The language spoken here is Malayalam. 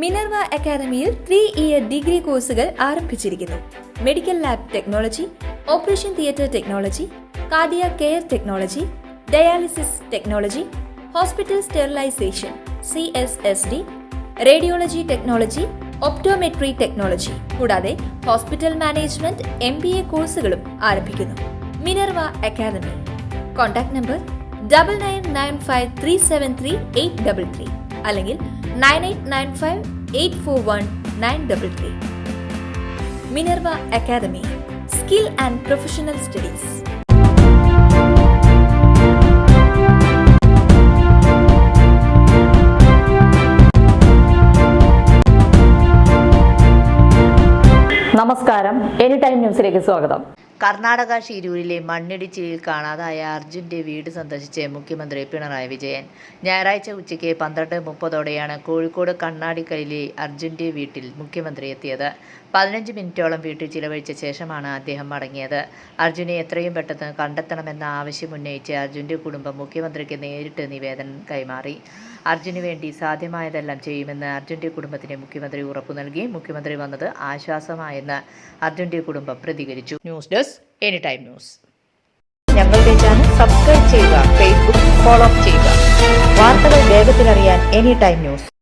മിനർവ അക്കാദമിയിൽ 3-ഇയർ ഡിഗ്രി കോഴ്സുകൾ ആരംഭിച്ചിരിക്കുന്നു. Medical lab technology, operation theatre technology, cardiac care technology, dialysis technology, hospital sterilisation (CSSD), radiology technology, optometry technology കൂടാതെ ഹോസ്പിറ്റൽ മാനേജ്മെന്റ് MBA കോഴ്സുകളും ആരംഭിക്കുന്നു. Minerva academy. കോൺടാക്ട് നമ്പർ 9995373833 അല്ലെങ്കിൽ 9895841933. Minerva Academy, Skill and Professional Studies. നമസ്കാരം, എനി ടൈം ന്യൂസിലേക്ക് സ്വാഗതം. കർണാടക ഷിരൂരിലെ മണ്ണിടിച്ചിലിൽ കാണാതായ അർജുന്റെ വീട് സന്ദർശിച്ച് മുഖ്യമന്ത്രി പിണറായി വിജയൻ. ഞായറാഴ്ച ഉച്ചയ്ക്ക് 12:30 കോഴിക്കോട് കണ്ണാടിക്കലിലെ അർജുന്റെ വീട്ടിൽ മുഖ്യമന്ത്രി എത്തിയത്. 15 മിനിറ്റോളം വീട്ടിൽ ചിലവഴിച്ച ശേഷമാണ് അദ്ദേഹം മടങ്ങിയത്. അർജുനെ എത്രയും പെട്ടെന്ന് കണ്ടെത്തണമെന്ന ആവശ്യമുന്നയിച്ച് അർജുന്റെ കുടുംബം മുഖ്യമന്ത്രിക്ക് നേരിട്ട് നിവേദനം കൈമാറി. അർജുന് വേണ്ടി സാധ്യമായതെല്ലാം ചെയ്യുമെന്ന് അർജുന്റെ കുടുംബത്തിന് മുഖ്യമന്ത്രി ഉറപ്പു നൽകി. മുഖ്യമന്ത്രി വന്നത് ആശ്വാസമായെന്ന് അർജുന്റെ കുടുംബം പ്രതികരിച്ചു. News desk any time news. ഞങ്ങളുടെ ചാനൽ സബ്സ്ക്രൈബ് ചെയ്യുക, ഫേസ്ബുക്ക് ഫോളോ ചെയ്യുക. വാർത്തകൾ വേഗത്തിലറിയാൻ എനി ടൈം ന്യൂസ്.